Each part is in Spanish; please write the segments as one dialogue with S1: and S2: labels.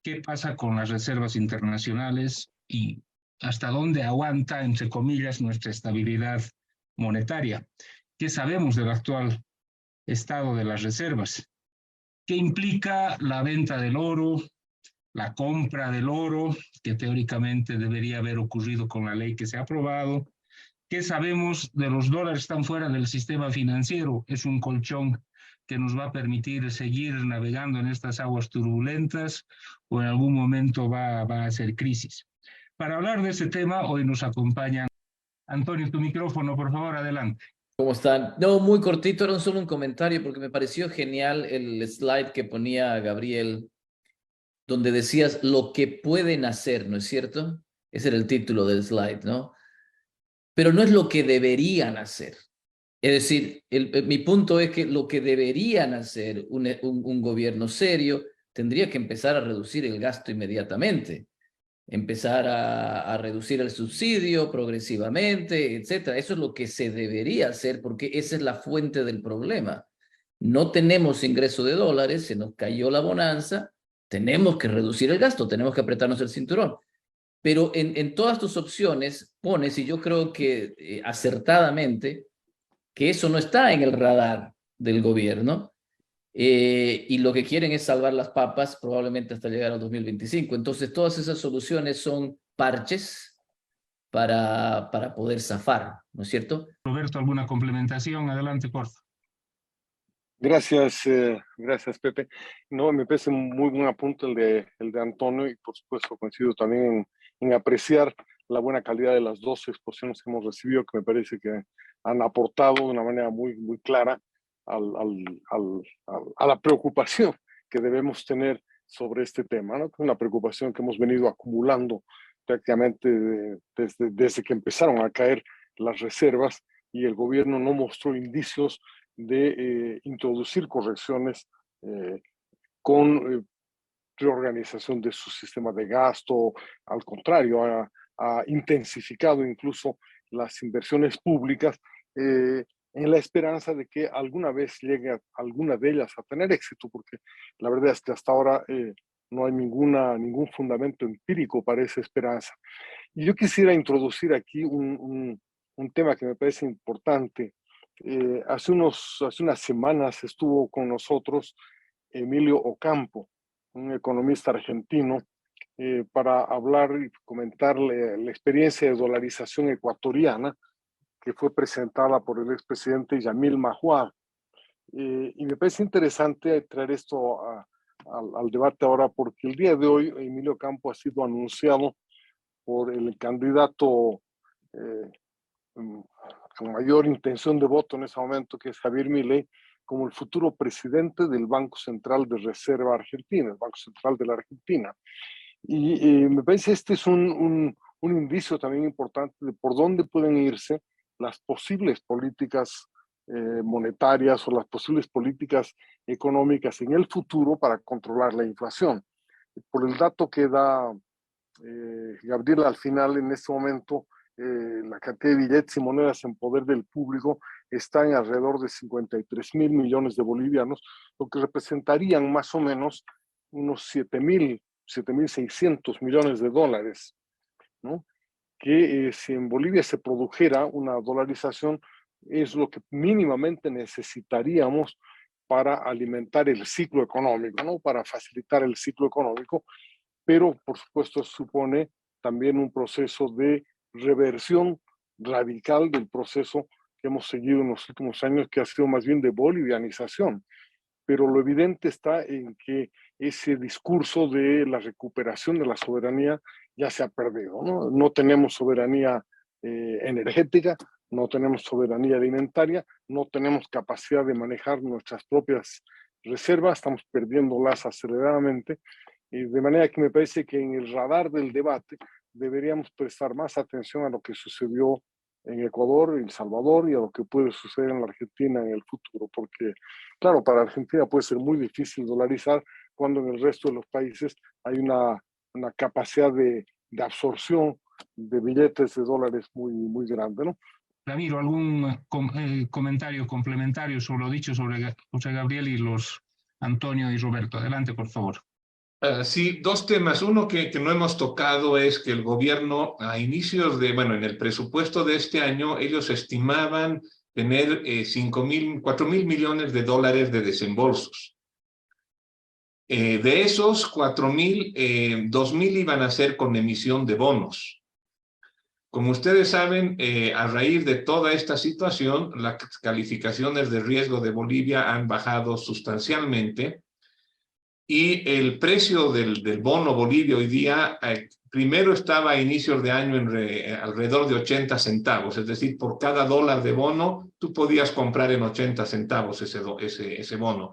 S1: qué pasa con las reservas internacionales y hasta dónde aguanta, entre comillas, nuestra estabilidad monetaria. ¿Qué sabemos del actual estado de las reservas? ¿Qué implica la venta del oro, la compra del oro, que teóricamente debería haber ocurrido con la ley que se ha aprobado? ¿Qué sabemos de los dólares que están fuera del sistema financiero? Es un colchón que nos va a permitir seguir navegando en estas aguas turbulentas o en algún momento va a ser crisis. Para hablar de ese tema, hoy nos acompaña Antonio, tu micrófono, por favor, adelante.
S2: ¿Cómo están? No, muy cortito, era solo un comentario porque me pareció genial el slide que ponía Gabriel, donde decías lo que pueden hacer, ¿no es cierto? Ese era el título del slide, ¿no? Pero no es lo que deberían hacer. Es decir, mi punto es que lo que deberían hacer un gobierno serio tendría que empezar a reducir el gasto inmediatamente, empezar a reducir el subsidio progresivamente, etcétera. Eso es lo que se debería hacer porque esa es la fuente del problema. No tenemos ingreso de dólares, se nos cayó la bonanza, tenemos que reducir el gasto, tenemos que apretarnos el cinturón. Pero en todas tus opciones pones, y yo creo que acertadamente, que eso no está en el radar del gobierno, y lo que quieren es salvar las papas probablemente hasta llegar al 2025. Entonces todas esas soluciones son parches para poder zafar, ¿no es cierto?
S1: Roberto, ¿alguna complementación? Adelante, por favor.
S3: Gracias, gracias Pepe. No, me parece un muy buen apunte el de Antonio y por supuesto coincido también en apreciar la buena calidad de las dos exposiciones que hemos recibido, que me parece que han aportado de una manera muy clara a la preocupación que debemos tener sobre este tema, ¿no? Una preocupación que hemos venido acumulando prácticamente desde que empezaron a caer las reservas y el gobierno no mostró indicios de introducir correcciones con reorganización de su sistema de gasto. Al contrario, ha intensificado incluso las inversiones públicas en la esperanza de que alguna vez llegue alguna de ellas a tener éxito, porque la verdad es que hasta ahora no hay ningún fundamento empírico para esa esperanza. Y yo quisiera introducir aquí un tema que me parece importante. Hace unas semanas estuvo con nosotros Emilio Ocampo, un economista argentino, para hablar y comentar la experiencia de dolarización ecuatoriana que fue presentada por el expresidente Yamil Mahuad. Y me parece interesante traer esto al debate ahora porque el día de hoy Emilio Ocampo ha sido anunciado por el candidato con mayor intención de voto en ese momento, que es Javier Milei, como el futuro presidente del Banco Central de Reserva Argentina, el Banco Central de la Argentina. Y me parece este es un indicio también importante de por dónde pueden irse las posibles políticas monetarias o las posibles políticas económicas en el futuro para controlar la inflación. Por el dato que da Gabriel al final, en este momento, la cantidad de billetes y monedas en poder del público está en alrededor de 53.000 millones de bolivianos, lo que representarían más o menos unos 7.600 millones de dólares, ¿no? Que si en Bolivia se produjera una dolarización, es lo que mínimamente necesitaríamos para alimentar el ciclo económico, ¿no? Para facilitar el ciclo económico, pero por supuesto supone también un proceso de reversión radical del proceso que hemos seguido en los últimos años, que ha sido más bien de bolivianización. Pero lo evidente está en que ese discurso de la recuperación de la soberanía ya se ha perdido, ¿no? No tenemos soberanía energética, no tenemos soberanía alimentaria, no tenemos capacidad de manejar nuestras propias reservas, estamos perdiéndolas aceleradamente, de manera que me parece que en el radar del debate deberíamos prestar más atención a lo que sucedió en Ecuador, en El Salvador y a lo que puede suceder en la Argentina en el futuro, porque claro, para Argentina puede ser muy difícil dolarizar cuando en el resto de los países hay una capacidad de absorción de billetes de dólares muy grande, ¿no?
S1: Ramiro, ¿algún comentario complementario sobre lo dicho sobre José Gabriel y los Antonio y Roberto? Adelante, por favor.
S4: Sí, dos temas. Uno que no hemos tocado es que el gobierno a inicios de, bueno, en el presupuesto de este año, ellos estimaban tener 4.000 millones de dólares de desembolsos. De esos 4.000, 2.000 iban a ser con emisión de bonos. Como ustedes saben, a raíz de toda esta situación, las calificaciones de riesgo de Bolivia han bajado sustancialmente y el precio del bono Bolivia hoy día, primero estaba a inicios de año alrededor de 80 centavos, es decir, por cada dólar de bono, tú podías comprar en 80 centavos ese bono.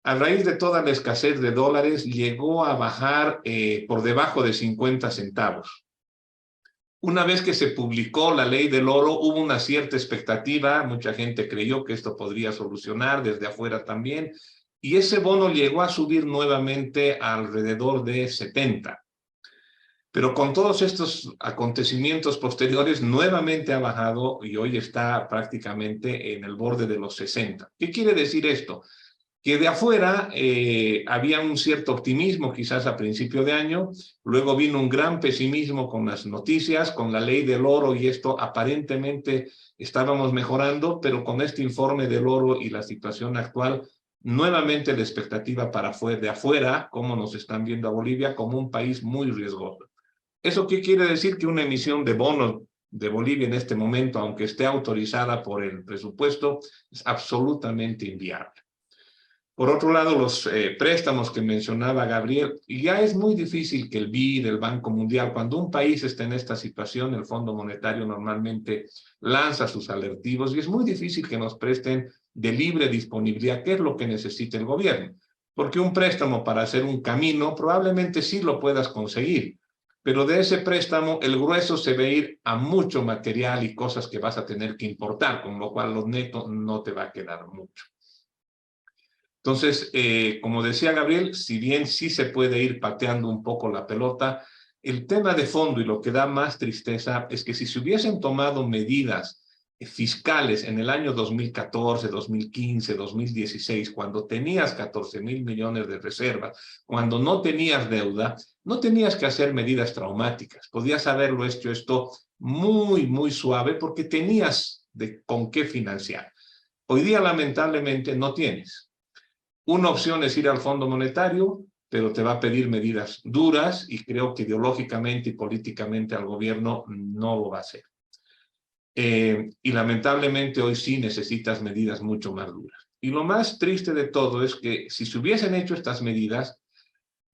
S4: A raíz de toda la escasez de dólares, llegó a bajar por debajo de 50 centavos. Una vez que se publicó la ley del oro, hubo una cierta expectativa, mucha gente creyó que esto podría solucionar desde afuera también, y ese bono llegó a subir nuevamente a alrededor de 70. Pero con todos estos acontecimientos posteriores, nuevamente ha bajado y hoy está prácticamente en el borde de los 60. ¿Qué quiere decir esto? Que de afuera había un cierto optimismo quizás a principio de año, luego vino un gran pesimismo con las noticias, con la ley del oro y esto aparentemente estábamos mejorando, pero con este informe del oro y la situación actual, nuevamente la expectativa para de afuera, como nos están viendo a Bolivia, como un país muy riesgoso. ¿Eso qué quiere decir? Que una emisión de bonos de Bolivia en este momento, aunque esté autorizada por el presupuesto, es absolutamente inviable. Por otro lado, los préstamos que mencionaba Gabriel, y ya es muy difícil que el BID, el Banco Mundial, cuando un país está en esta situación, el Fondo Monetario normalmente lanza sus alertivos y es muy difícil que nos presten de libre disponibilidad, que es lo que necesita el gobierno. Porque un préstamo para hacer un camino probablemente sí lo puedas conseguir, pero de ese préstamo el grueso se va a ir a mucho material y cosas que vas a tener que importar, con lo cual lo neto no te va a quedar mucho. Entonces, como decía Gabriel, si bien sí se puede ir pateando un poco la pelota, el tema de fondo y lo que da más tristeza es que si se hubiesen tomado medidas fiscales en el año 2014, 2015, 2016, cuando tenías 14.000 millones de reservas, cuando no tenías deuda, no tenías que hacer medidas traumáticas. Podías haberlo hecho esto muy, muy suave porque tenías con qué financiar. Hoy día, lamentablemente, no tienes. Una opción es ir al Fondo Monetario, pero te va a pedir medidas duras y creo que ideológicamente y políticamente al gobierno no lo va a hacer. Y lamentablemente hoy sí necesitas medidas mucho más duras. Y lo más triste de todo es que si se hubiesen hecho estas medidas,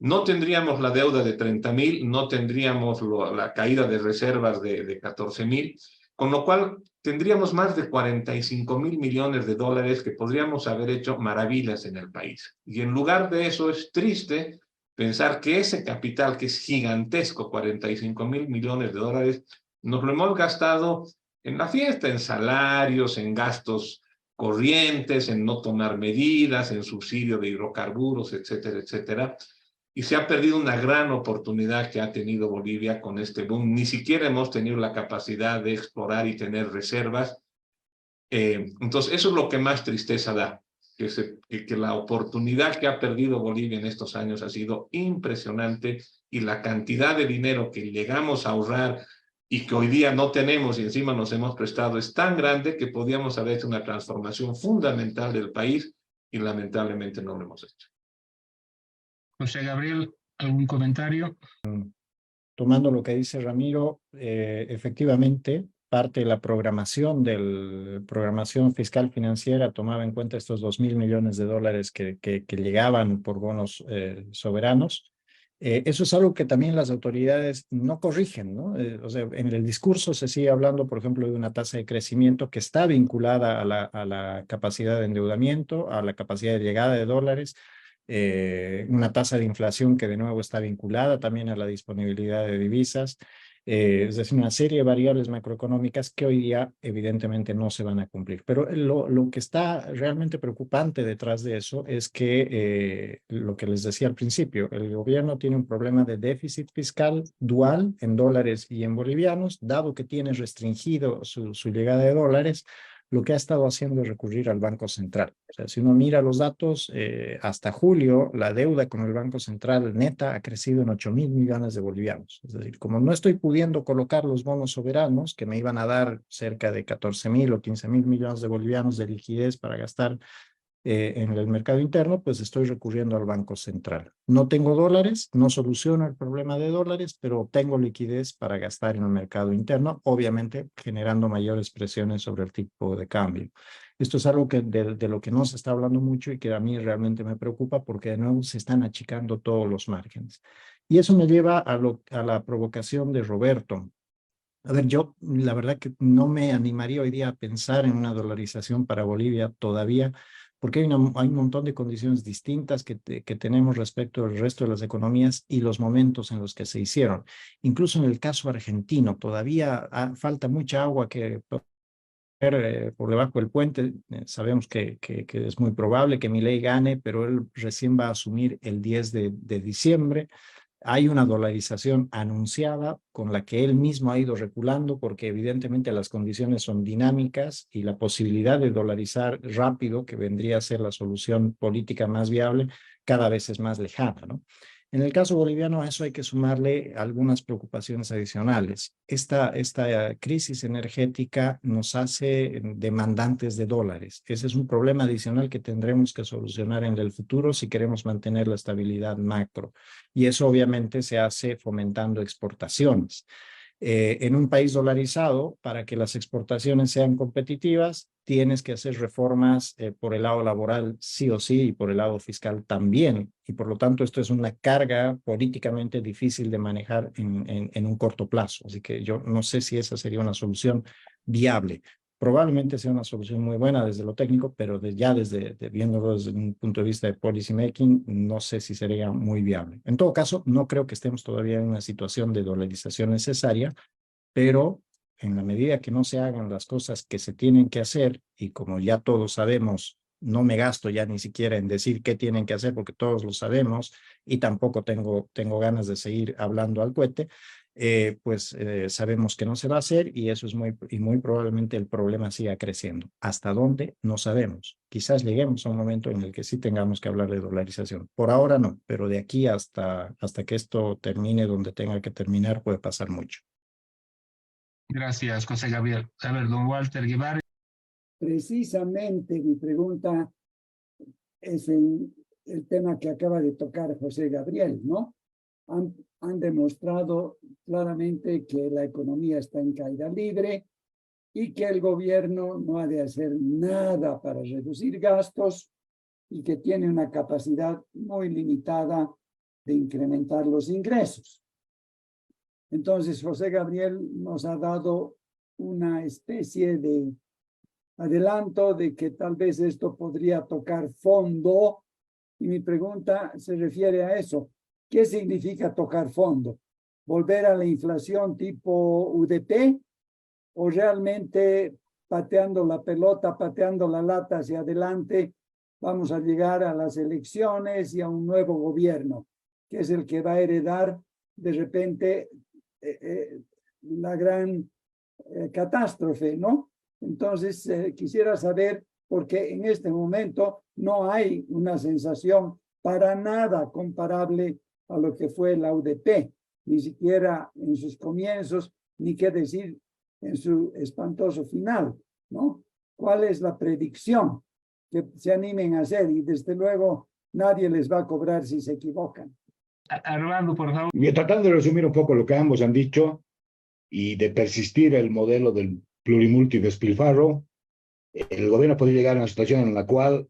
S4: no tendríamos la deuda de 30.000, no tendríamos la caída de reservas de 14.000, con lo cual tendríamos más de 45.000 millones de dólares que podríamos haber hecho maravillas en el país. Y en lugar de eso es triste pensar que ese capital que es gigantesco, 45.000 millones de dólares, nos lo hemos gastado en la fiesta, en salarios, en gastos corrientes, en no tomar medidas, en subsidio de hidrocarburos, etcétera, etcétera. Y se ha perdido una gran oportunidad que ha tenido Bolivia con este boom. Ni siquiera hemos tenido la capacidad de explorar y tener reservas. Entonces, eso es lo que más tristeza da, que la oportunidad que ha perdido Bolivia en estos años ha sido impresionante y la cantidad de dinero que llegamos a ahorrar y que hoy día no tenemos y encima nos hemos prestado es tan grande que podíamos haber hecho una transformación fundamental del país y lamentablemente no lo hemos hecho.
S1: José Gabriel, ¿algún comentario?
S5: Tomando lo que dice Ramiro, efectivamente, parte de la programación fiscal financiera tomaba en cuenta estos 2.000 millones de dólares que llegaban por bonos soberanos. Eso es algo que también las autoridades no corrigen, ¿no? O sea, en el discurso se sigue hablando, por ejemplo, de una tasa de crecimiento que está vinculada a la capacidad de endeudamiento, a la capacidad de llegada de dólares, una tasa de inflación que de nuevo está vinculada también a la disponibilidad de divisas, es decir, una serie de variables macroeconómicas que hoy día evidentemente no se van a cumplir. Pero lo que está realmente preocupante detrás de eso es que, lo que les decía al principio, el gobierno tiene un problema de déficit fiscal dual en dólares y en bolivianos, dado que tiene restringido su llegada de dólares. lo que ha estado haciendo es recurrir al Banco Central. O sea, si uno mira los datos, hasta julio, la deuda con el Banco Central neta ha crecido en 8.000 millones de bolivianos. Es decir, como no estoy pudiendo colocar los bonos soberanos, que me iban a dar cerca de 14.000 o 15.000 millones de bolivianos de liquidez para gastar en el mercado interno, pues estoy recurriendo al Banco Central. No tengo dólares, no soluciono el problema de dólares, pero tengo liquidez para gastar en el mercado interno, obviamente generando mayores presiones sobre el tipo de cambio. Esto es algo que de lo que no se está hablando mucho y que a mí realmente me preocupa porque de nuevo se están achicando todos los márgenes. Y eso me lleva a la provocación de Roberto. A ver, yo la verdad que no me animaría hoy día a pensar en una dolarización para Bolivia todavía, porque hay un montón de condiciones distintas que tenemos respecto al resto de las economías y los momentos en los que se hicieron. Incluso en el caso argentino, todavía falta mucha agua que por debajo del puente. Sabemos que es muy probable que Milei gane, pero él recién va a asumir el 10 de diciembre. Hay una dolarización anunciada con la que él mismo ha ido reculando porque evidentemente las condiciones son dinámicas y la posibilidad de dolarizar rápido, que vendría a ser la solución política más viable, cada vez es más lejana, ¿no? En el caso boliviano a eso hay que sumarle algunas preocupaciones adicionales. Esta crisis energética nos hace demandantes de dólares. Ese es un problema adicional que tendremos que solucionar en el futuro si queremos mantener la estabilidad macro. Y eso obviamente se hace fomentando exportaciones. En un país dolarizado, para que las exportaciones sean competitivas, tienes que hacer reformas por el lado laboral sí o sí y por el lado fiscal también. Y por lo tanto, esto es una carga políticamente difícil de manejar en un corto plazo. Así que yo no sé si esa sería una solución viable. Probablemente sea una solución muy buena desde lo técnico, pero viéndolo desde un punto de vista de policy making, no sé si sería muy viable. En todo caso, no creo que estemos todavía en una situación de dolarización necesaria, pero en la medida que no se hagan las cosas que se tienen que hacer, y como ya todos sabemos, no me gasto ya ni siquiera en decir qué tienen que hacer porque todos lo sabemos y tampoco tengo ganas de seguir hablando al cohete, sabemos que no se va a hacer y eso es muy probablemente el problema siga creciendo. ¿Hasta dónde? No sabemos. Quizás lleguemos a un momento en el que sí tengamos que hablar de dolarización. Por ahora no, pero de aquí hasta que esto termine donde tenga que terminar puede pasar mucho.
S1: Gracias, José Gabriel. A ver, don Walter Guevara.
S6: Precisamente mi pregunta es en el tema que acaba de tocar José Gabriel, ¿no? Han demostrado claramente que la economía está en caída libre y que el gobierno no ha de hacer nada para reducir gastos y que tiene una capacidad muy limitada de incrementar los ingresos. Entonces, José Gabriel nos ha dado una especie de adelanto de que tal vez esto podría tocar fondo, y mi pregunta se refiere a eso. ¿Qué significa tocar fondo? ¿Volver a la inflación tipo UDP o realmente pateando la pelota, pateando la lata hacia adelante, vamos a llegar a las elecciones y a un nuevo gobierno, que es el que va a heredar de repente la gran catástrofe, ¿no? Entonces, quisiera saber, porque en este momento no hay una sensación para nada comparable a lo que fue la UDP, ni siquiera en sus comienzos, ni qué decir en su espantoso final, ¿no? ¿Cuál es la predicción que se animen a hacer? Y desde luego nadie les va a cobrar si se equivocan.
S1: Armando, por favor.
S7: Y tratando de resumir un poco lo que ambos han dicho y de persistir el modelo del plurimultidespilfarro, el gobierno puede llegar a una situación en la cual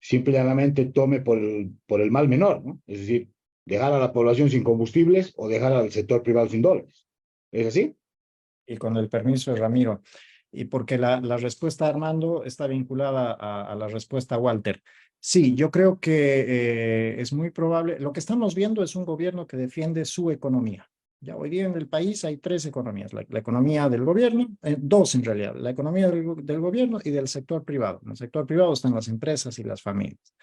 S7: simplemente tome por el mal menor, ¿no? Es decir, dejar a la población sin combustibles o dejar al sector privado sin dólares. ¿Es así?
S5: Y con el permiso de Ramiro, y porque la respuesta, Armando, está vinculada a la respuesta, Walter. Sí, yo creo que es muy probable. Lo que estamos viendo es un gobierno que defiende su economía. Ya hoy día en el país hay tres economías. La economía del gobierno, dos en realidad, la economía del gobierno y del sector privado. En el sector privado están las empresas y las familias.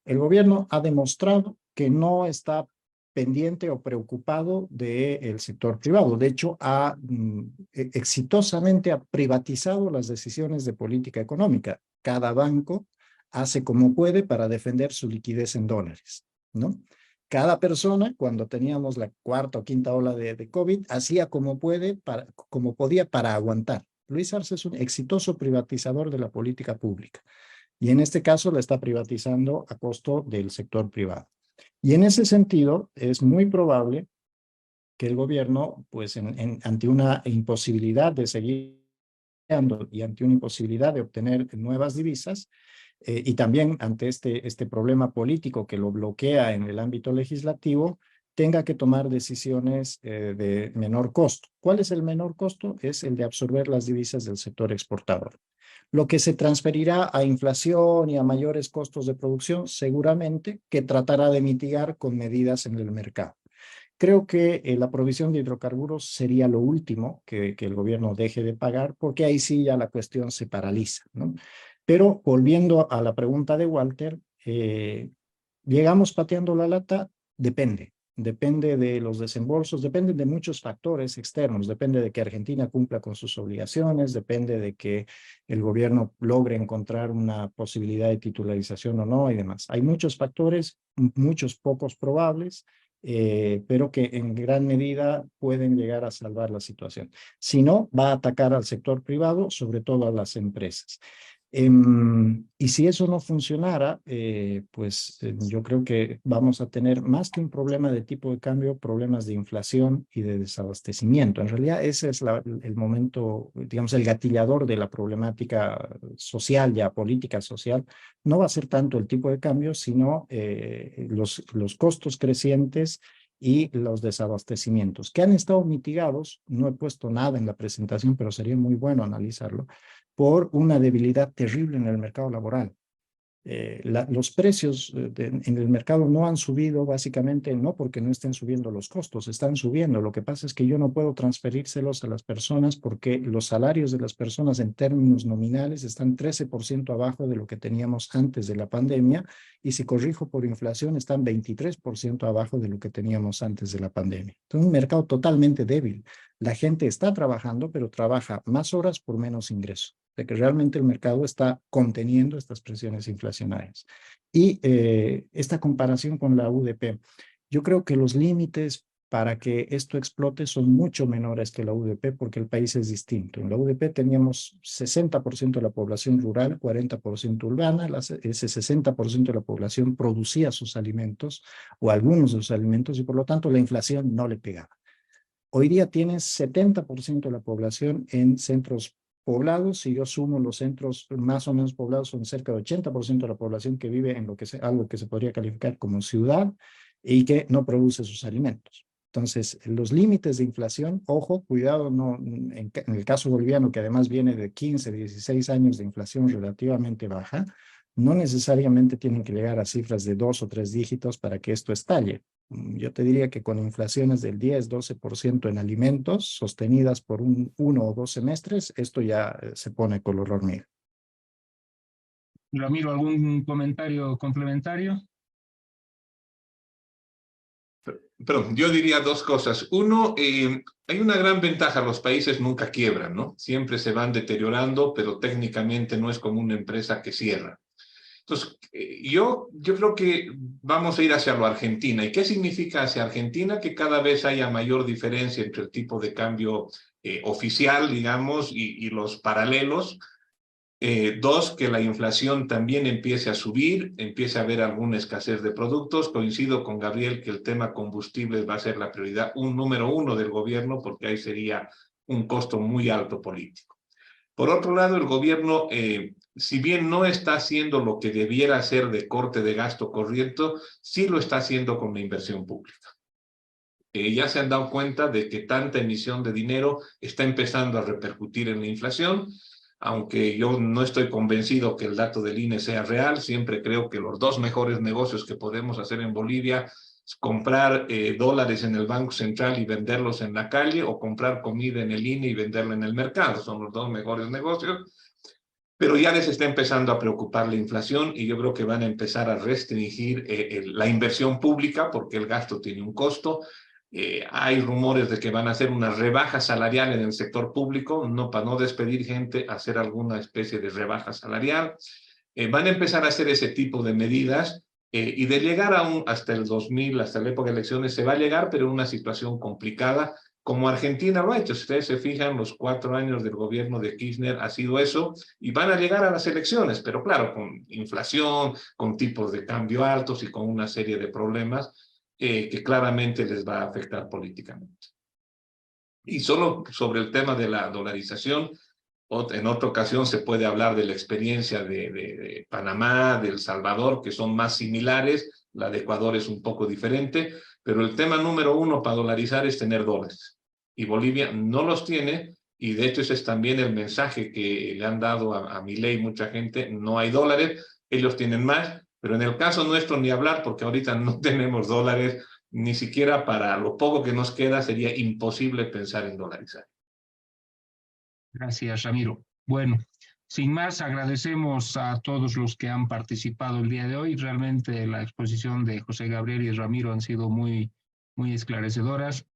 S5: El gobierno ha demostrado que no está pendiente o preocupado del sector privado. De hecho, exitosamente ha privatizado las decisiones de política económica. Cada banco hace como puede para defender su liquidez en dólares, ¿no? Cada persona, cuando teníamos la cuarta o quinta ola de COVID, hacía como podía para aguantar. Luis Arce es un exitoso privatizador de la política pública y en este caso la está privatizando a costo del sector privado. Y en ese sentido, es muy probable que el gobierno, pues ante una imposibilidad de seguir y ante una imposibilidad de obtener nuevas divisas, y también ante este problema político que lo bloquea en el ámbito legislativo, tenga que tomar decisiones de menor costo. ¿Cuál es el menor costo? Es el de absorber las divisas del sector exportador. Lo que se transferirá a inflación y a mayores costos de producción, seguramente que tratará de mitigar con medidas en el mercado. Creo que la provisión de hidrocarburos sería lo último que el gobierno deje de pagar, porque ahí sí ya la cuestión se paraliza, ¿no? Pero volviendo a la pregunta de Walter, ¿llegamos pateando la lata? Depende. Depende de los desembolsos, depende de muchos factores externos, depende de que Argentina cumpla con sus obligaciones, depende de que el gobierno logre encontrar una posibilidad de titularización o no y demás. Hay muchos factores, muchos pocos probables, pero que en gran medida pueden llegar a salvar la situación. Si no, va a atacar al sector privado, sobre todo a las empresas. Y si eso no funcionara, yo creo que vamos a tener más que un problema de tipo de cambio, problemas de inflación y de desabastecimiento. En realidad ese es el momento, digamos, el gatillador de la problemática social, ya política social. No va a ser tanto el tipo de cambio, sino los costos crecientes y los desabastecimientos, que han estado mitigados. No he puesto nada en la presentación, pero sería muy bueno analizarlo, por una debilidad terrible en el mercado laboral. Los precios en el mercado no han subido, básicamente no porque no estén subiendo los costos, están subiendo. Lo que pasa es que yo no puedo transferírselos a las personas porque los salarios de las personas en términos nominales están 13% abajo de lo que teníamos antes de la pandemia, y si corrijo por inflación están 23% abajo de lo que teníamos antes de la pandemia. Entonces, un mercado totalmente débil. La gente está trabajando, pero trabaja más horas por menos ingreso, de que realmente el mercado está conteniendo estas presiones inflacionarias. Y esta comparación con la UDP, yo creo que los límites para que esto explote son mucho menores que la UDP, porque el país es distinto. En la UDP teníamos 60% de la población rural, 40% urbana. Ese 60% de la población producía sus alimentos o algunos de sus alimentos, y por lo tanto la inflación no le pegaba. Hoy día tienes 70% de la población en centros poblados. Si yo sumo los centros más o menos poblados, son cerca de 80% de la población que vive en algo que se podría calificar como ciudad y que no produce sus alimentos. Entonces, los límites de inflación, ojo, cuidado, no, en el caso boliviano, que además viene de 15, 16 años de inflación relativamente baja, no necesariamente tienen que llegar a cifras de 2 o 3 dígitos para que esto estalle. Yo te diría que con inflaciones del 10, 12% en alimentos, sostenidas por 1 o 2 semestres, esto ya se pone color hormiga.
S1: Ramiro, ¿algún comentario complementario?
S4: Perdón, yo diría dos cosas. Uno, hay una gran ventaja, los países nunca quiebran, ¿no? Siempre se van deteriorando, pero técnicamente no es como una empresa que cierra. Entonces, yo creo que vamos a ir hacia lo Argentina. ¿Y qué significa hacia Argentina? Que cada vez haya mayor diferencia entre el tipo de cambio oficial, digamos, y los paralelos. Dos, que la inflación también empiece a subir, empiece a haber alguna escasez de productos. Coincido con Gabriel que el tema combustibles va a ser la prioridad número 1 del gobierno, porque ahí sería un costo muy alto político. Por otro lado, el gobierno, si bien no está haciendo lo que debiera hacer de corte de gasto corriente, sí lo está haciendo con la inversión pública. Ya se han dado cuenta de que tanta emisión de dinero está empezando a repercutir en la inflación. Aunque yo no estoy convencido que el dato del INE sea real, siempre creo que los 2 mejores negocios que podemos hacer en Bolivia es comprar dólares en el Banco Central y venderlos en la calle, o comprar comida en el INE y venderla en el mercado. Son los 2 mejores negocios. pero ya les está empezando a preocupar la inflación y yo creo que van a empezar a restringir la inversión pública porque el gasto tiene un costo. Hay rumores de que van a hacer una rebaja salarial en el sector público, no para no despedir gente, hacer alguna especie de rebaja salarial. Van a empezar a hacer ese tipo de medidas y de llegar hasta el 2000, hasta la época de elecciones, se va a llegar, pero en una situación complicada, como Argentina lo ha hecho. Si ustedes se fijan, los 4 años del gobierno de Kirchner ha sido eso, y van a llegar a las elecciones, pero claro, con inflación, con tipos de cambio altos y con una serie de problemas que claramente les va a afectar políticamente. Y solo sobre el tema de la dolarización, en otra ocasión se puede hablar de la experiencia de Panamá, de El Salvador, que son más similares. La de Ecuador es un poco diferente, pero el tema número 1 para dolarizar es tener dólares. Y Bolivia no los tiene, y de hecho ese es también el mensaje que le han dado a Milei mucha gente: no hay dólares, ellos tienen más, pero en el caso nuestro ni hablar, porque ahorita no tenemos dólares, ni siquiera para lo poco que nos queda sería imposible pensar en dolarizar.
S1: Gracias, Ramiro. Bueno, sin más, agradecemos a todos los que han participado el día de hoy. Realmente la exposición de José Gabriel y Ramiro han sido muy esclarecedoras.